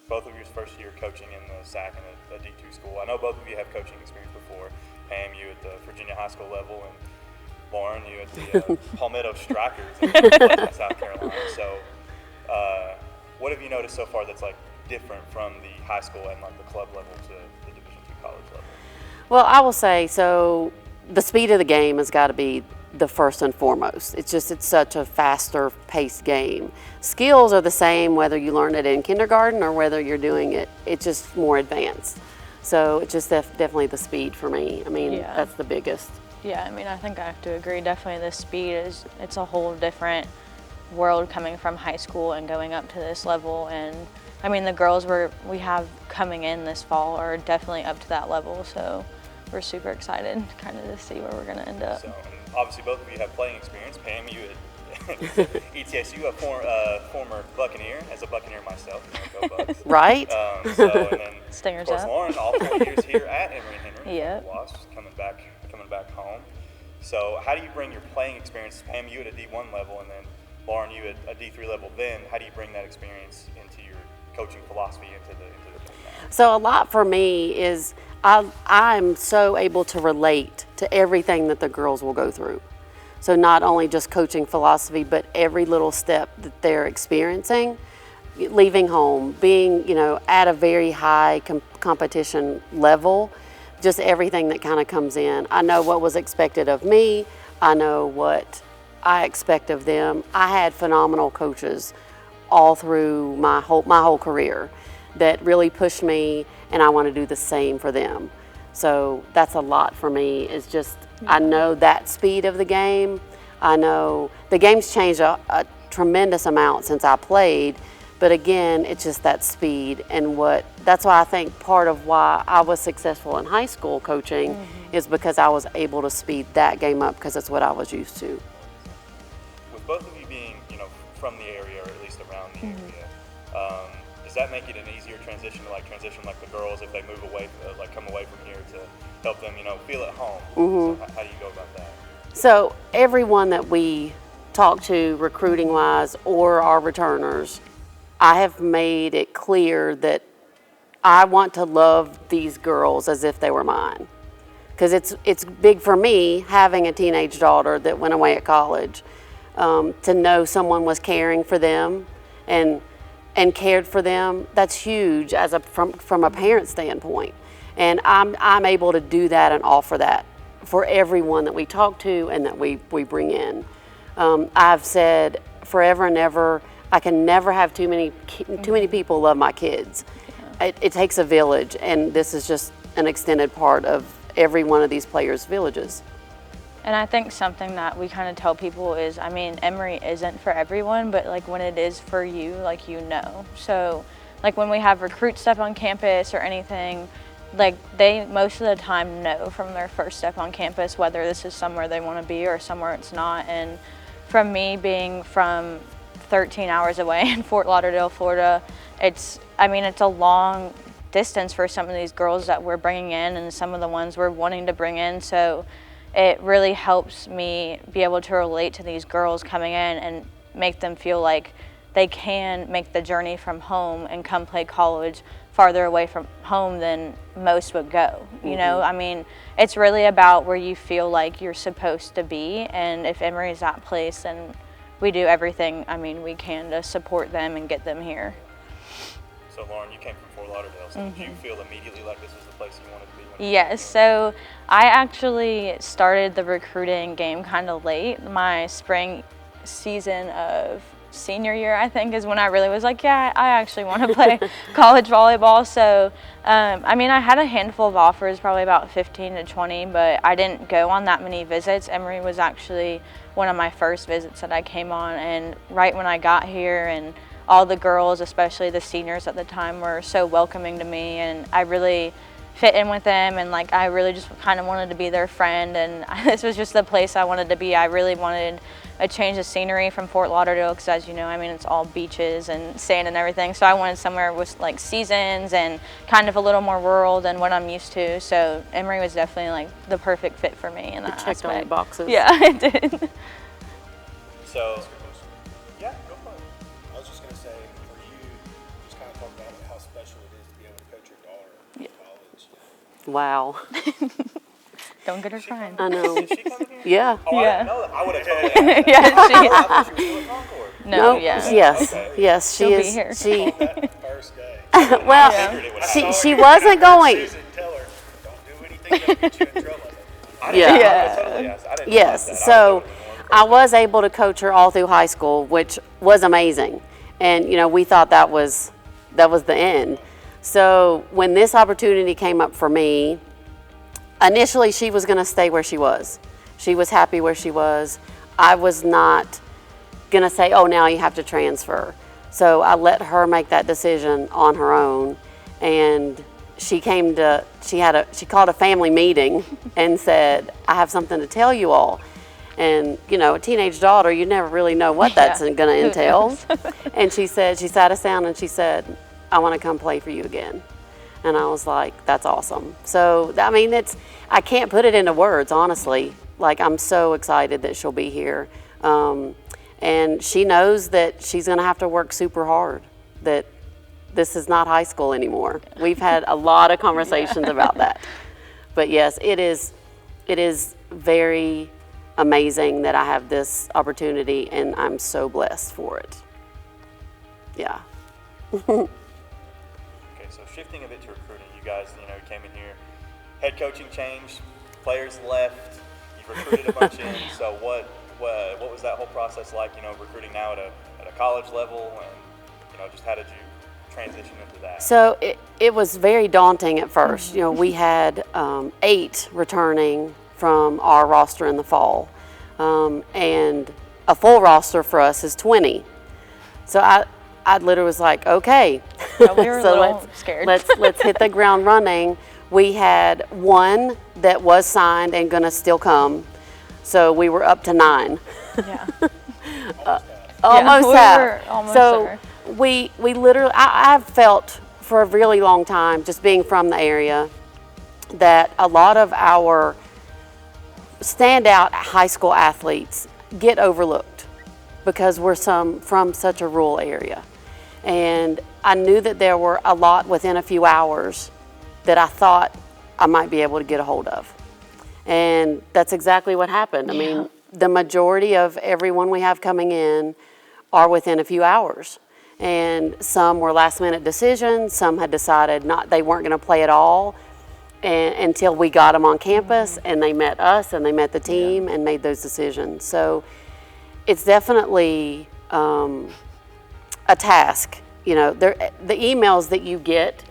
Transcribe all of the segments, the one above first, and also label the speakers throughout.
Speaker 1: both of your first year coaching in the SAC and a D2 school. I know both of you have coaching experience before. Pam, you at the Virginia high school level, and Lauren, you at the Palmetto Strikers in South Carolina. So what have you noticed so far that's like different from the high school and like the club level to the Division II college level?
Speaker 2: Well, I will say, so the speed of the game has got to be the first and foremost. It's such a faster paced game. Skills are the same whether you learn it in kindergarten or whether you're doing it, it's just more advanced. So it's just definitely the speed for me. I mean, that's the biggest.
Speaker 3: Yeah, I mean, I think I have to agree. Definitely the speed it's a whole different world coming from high school and going up to this level. And I mean, the girls we have coming in this fall are definitely up to that level. So we're super excited kind of to see where we're going to end up.
Speaker 1: So, and obviously both of you have playing experience. Pam, you at ETSU, a former Buccaneer, as a Buccaneer myself, go Bucks.
Speaker 2: Right.
Speaker 1: So, and then
Speaker 3: Stingers
Speaker 1: of course
Speaker 3: up.
Speaker 1: Lauren, all 4 years here at Emory Henry.
Speaker 3: Yep.
Speaker 1: Wasps, coming back home. So how do you bring your playing experience, Pam, you at a D1 level, and then Lauren, you at a D3 level, then how do you bring that experience into your coaching philosophy into the game now?
Speaker 2: So a lot for me is I'm so able to relate to everything that the girls will go through. So not only just coaching philosophy, but every little step that they're experiencing, leaving home, being, at a very high competition level, just everything that kind of comes in. I know what was expected of me. I know what I expect of them. I had phenomenal coaches all through my whole career that really pushed me, and I want to do the same for them. So that's a lot for me. It's just, I know that speed of the game. I know the game's changed a tremendous amount since I played, but again, it's just that speed. And that's why I think part of why I was successful in high school coaching is because I was able to speed that game up because it's what I was used to.
Speaker 1: With both of you being, from the area, or at least around the area, does that make it an easier transition like the girls if they move away, come away from here to help them, feel at home? So how do you go about that?
Speaker 2: So everyone that we talk to recruiting-wise or our returners, I have made it clear that I want to love these girls as if they were mine. Because it's big for me having a teenage daughter that went away at college, to know someone was caring for them and cared for them. That's huge from a parent standpoint. And I'm able to do that and offer that for everyone that we talk to and that we bring in. I've said forever and ever, I can never have too many people love my kids. It takes a village, and this is just an extended part of every one of these players' villages.
Speaker 3: And I think something that we kind of tell people is, Emory isn't for everyone, but when it is for you, So when we have recruits step on campus or anything, they most of the time know from their first step on campus whether this is somewhere they want to be or somewhere it's not. And from me being from 13 hours away in Fort Lauderdale, Florida, it's a long distance for some of these girls that we're bringing in and some of the ones we're wanting to bring in. So it really helps me be able to relate to these girls coming in and make them feel like they can make the journey from home and come play college farther away from home than most would go. It's really about where you feel like you're supposed to be, and if Emory is that place, then we do everything we can to support them and get them here.
Speaker 1: So Lauren, you came from Fort Lauderdale, so did you feel immediately like this was the place you wanted to be?
Speaker 3: Yes, so I actually started the recruiting game kind of late. My spring season of senior year, I think, is when I really was like, yeah, I actually want to play college volleyball. So, I had a handful of offers, probably about 15 to 20, but I didn't go on that many visits. Emory was actually one of my first visits that I came on, and right when I got here, and all the girls, especially the seniors at the time, were so welcoming to me, and I really fit in with them, and I really just kind of wanted to be their friend, and this was just the place I wanted to be. I really wanted a change of scenery from Fort Lauderdale because, as you know, it's all beaches and sand and everything, so I wanted somewhere with seasons and kind of a little more rural than what I'm used to. So Emory was definitely the perfect fit for me in that aspect.
Speaker 2: It checked all the boxes.
Speaker 3: Yeah, it did.
Speaker 1: So, yeah, go for it.
Speaker 4: I was just going to say, for you, just kind of special it is to be able to coach your daughter in college.
Speaker 2: Wow.
Speaker 3: Don't get her crying.
Speaker 2: I know.
Speaker 1: Did she come in here?
Speaker 2: Yeah.
Speaker 1: Oh, I
Speaker 3: Yeah.
Speaker 1: didn't know that. I would have told her that.
Speaker 3: Yeah,
Speaker 1: I thought she was still at Concord.
Speaker 3: No, yeah.
Speaker 2: Yes.
Speaker 1: Okay.
Speaker 2: Yes, she
Speaker 3: She'll be
Speaker 2: is.
Speaker 3: here.
Speaker 2: She.
Speaker 4: That first day.
Speaker 2: Well,
Speaker 1: figured it would
Speaker 2: she wasn't going.
Speaker 4: Susan, tell her, don't do anything that'll get you in trouble.
Speaker 1: I didn't
Speaker 2: Yeah.
Speaker 1: know.
Speaker 3: Yeah.
Speaker 1: Totally asked. I didn't realize that.
Speaker 2: Yes. So
Speaker 1: I
Speaker 2: I was able to coach her all through high school, which was amazing. And you know, we thought that was the end. So when this opportunity came up for me, initially she was going to stay where she was. She was happy where she was. I was not going to say, "Oh, now you have to transfer." So I let her make that decision on her own, and she called a family meeting and said, "I have something to tell you all." And you know, a teenage daughter, you never really know what that's going to entail. And she sat us down and she said, "I want to come play for you again." And I was like, "That's awesome." So I mean, I can't put it into words, honestly. Like, I'm so excited that she'll be here. And she knows that she's going to have to work super hard, that this is not high school anymore. We've had a lot of conversations about that. But yes, it is very amazing that I have this opportunity, and I'm so blessed for it. Yeah.
Speaker 1: Okay, so shifting a bit to recruiting, you guys, came in here, head coaching changed, players left, you've recruited a bunch in. So what was that whole process like? Recruiting now at a college level, and just how did you transition into that?
Speaker 2: So it was very daunting at first. We had 8 returning from our roster in the fall, and a full roster for us is 20. So I literally was like, okay,
Speaker 3: Yeah, we were
Speaker 2: so
Speaker 3: a little scared.
Speaker 2: let's hit the ground running. We had 1 that was signed and gonna still come, so we were up to 9.
Speaker 3: Yeah.
Speaker 2: Almost
Speaker 3: we
Speaker 2: half.
Speaker 3: were almost
Speaker 2: So
Speaker 3: there.
Speaker 2: we literally, I've felt for a really long time, just being from the area, that a lot of our standout high school athletes get overlooked because we're from such a rural area. And I knew that there were a lot within a few hours that I thought I might be able to get a hold of. And that's exactly what happened. I mean, the majority of everyone we have coming in are within a few hours. And some were last minute decisions, some had decided they weren't going to play at all until we got them on campus and they met us and they met the team and made those decisions. So it's definitely a task. The emails that you get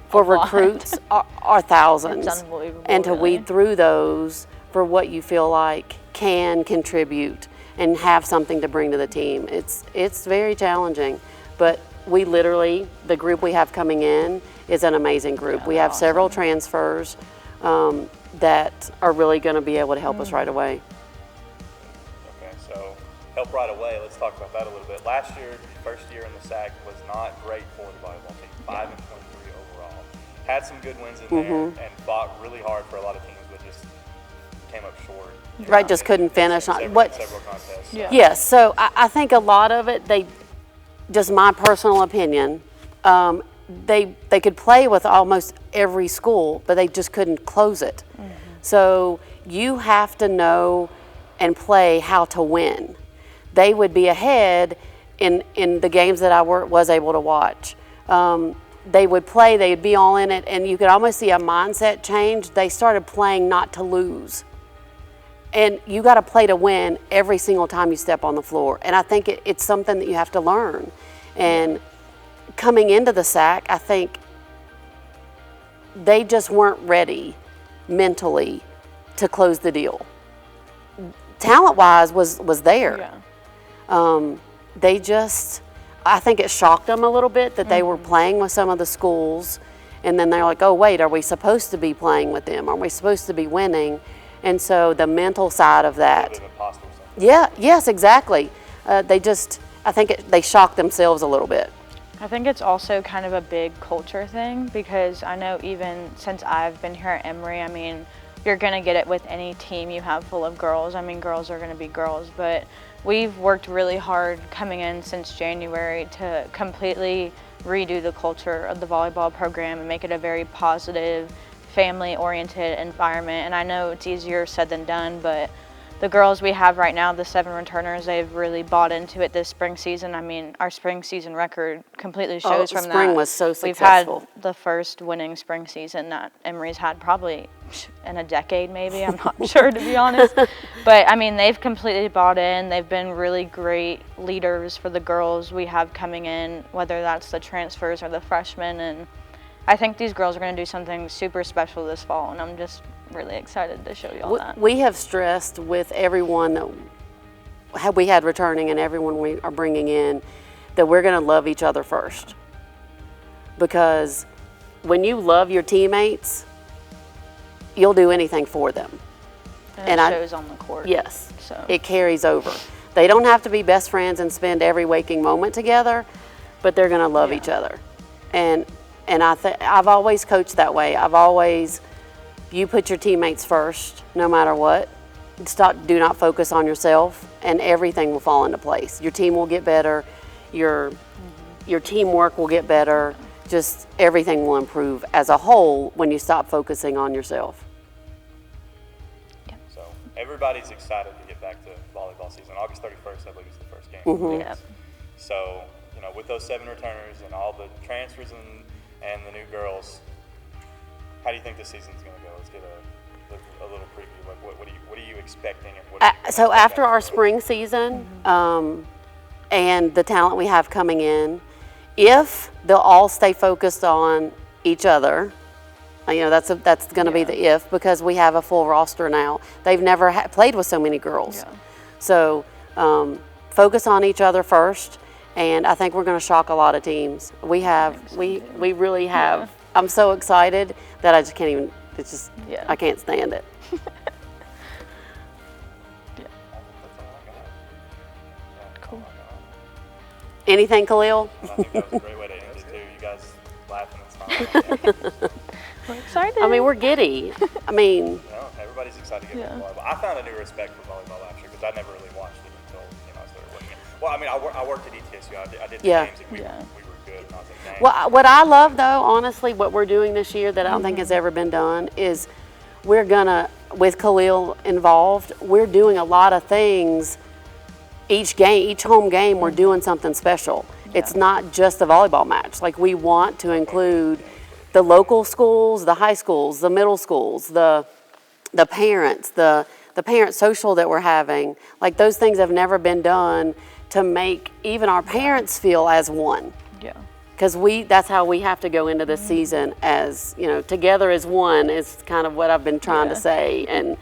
Speaker 2: for recruits are thousands.
Speaker 3: It's unbelievable,
Speaker 2: and to
Speaker 3: really.
Speaker 2: weed through those for what you feel like can contribute and have something to bring to the team. It's very challenging, but we literally, the group we have coming in is an amazing group. We have several transfers that are really going to be able to help us right away.
Speaker 1: Okay, so help right away. Let's talk about that a little bit. Last year, first year in the SAC was not great for the volleyball team. 5-23 overall. Had some good wins in there and fought really hard for a lot of teams, but just came up short.
Speaker 2: Right, just couldn't finish on
Speaker 1: Several contests.
Speaker 3: Yeah.
Speaker 2: Yes, so I think a lot of it, just my personal opinion, they could play with almost every school, but they just couldn't close it. So you have to know and play how to win. They would be ahead in the games that I was able to watch. They would play, they would be all in it, and you could almost see a mindset change. They started playing not to lose. And you got to play to win every single time you step on the floor. And I think it's something that you have to learn. And coming into the SAC, I think they just weren't ready mentally to close the deal. Talent-wise was there.
Speaker 3: Yeah.
Speaker 2: I think it shocked them a little bit that they were playing with some of the schools. And then they're like, oh, wait, are we supposed to be playing with them? Are we supposed to be winning? And so the mental side of
Speaker 1: A
Speaker 2: that.
Speaker 1: little bit of imposter syndrome.
Speaker 2: Yes, exactly. I think they shocked themselves a little bit.
Speaker 3: I think it's also kind of a big culture thing, because I know even since I've been here at Emory, I mean, you're going to get it with any team you have full of girls. I mean, girls are going to be girls, but we've worked really hard coming in since January to completely redo the culture of the volleyball program and make it a very positive, family-oriented environment. And I know it's easier said than done, but the girls we have right now, the 7 returners, they've really bought into it this spring season. I mean, our spring season record completely shows from that.
Speaker 2: Spring was so
Speaker 3: We've
Speaker 2: successful.
Speaker 3: had the first winning spring season that Emory's had probably in a decade maybe. I'm not sure, to be honest. But, I mean, they've completely bought in. They've been really great leaders for the girls we have coming in, whether that's the transfers or the freshmen. And I think these girls are going to do something super special this fall, and I'm just really excited to show you all that.
Speaker 2: We have stressed with everyone that we had returning and everyone we are bringing in that we're going to love each other first. Because when you love your teammates, you'll do anything for them.
Speaker 3: And it shows on the court.
Speaker 2: Yes,
Speaker 3: So.
Speaker 2: it carries over. They don't have to be best friends and spend every waking moment together, but they're going to love each other. And I've always coached that way. You put your teammates first, no matter what. Do not focus on yourself, and everything will fall into place. Your team will get better. Your teamwork will get better. Just everything will improve as a whole when you stop focusing on yourself.
Speaker 1: So everybody's excited to get back to volleyball season. August 31st, I believe, is the first game.
Speaker 2: Mm-hmm.
Speaker 3: Yep.
Speaker 1: So, with those 7 returners and all the transfers and the new girls, how do you think this season's going to go? Let's get a little preview. Like, what are you expecting? And
Speaker 2: So after our spring season, and the talent we have coming in, if they'll all stay focused on each other, that's going to be the if, because we have a full roster now. They've never played with so many girls.
Speaker 3: Yeah.
Speaker 2: So focus on each other first, and I think we're going to shock a lot of teams. We really have. Yeah. I'm so excited that I just can't even. It's just I can't stand it.
Speaker 3: Cool.
Speaker 2: Anything, Khalil?
Speaker 1: I think that was a great way to end it too. You guys laughing and smiling.
Speaker 3: We're excited.
Speaker 2: I mean, we're giddy. I mean,
Speaker 1: everybody's excited to get volleyball. I found a new respect for volleyball last year because I never really watched it until I started working it. Well, I mean, I worked at ETSU. I did the games and we were good. And I was like, dang.
Speaker 2: Well, what I love though, honestly, what we're doing this year that I don't think has ever been done is we're gonna, with Khalil involved, we're doing a lot of things. Each home game, we're doing something special. It's not just a volleyball match. Like, we want to include the local schools, the high schools, the middle schools, the parents, the parent social that we're having. Like, those things have never been done to make even our parents feel as one.
Speaker 3: Yeah.
Speaker 2: Because that's how we have to go into this season, as, together as one is kind of what I've been trying to say. And,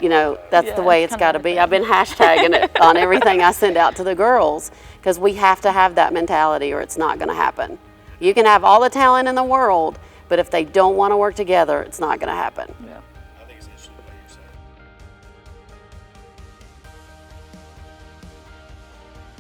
Speaker 2: that's the way it's got to be. I've been hashtagging it on everything I send out to the girls, because we have to have that mentality or it's not going to happen. You can have all the talent in the world, but if they don't want to work together, it's not going to happen.
Speaker 3: Yeah.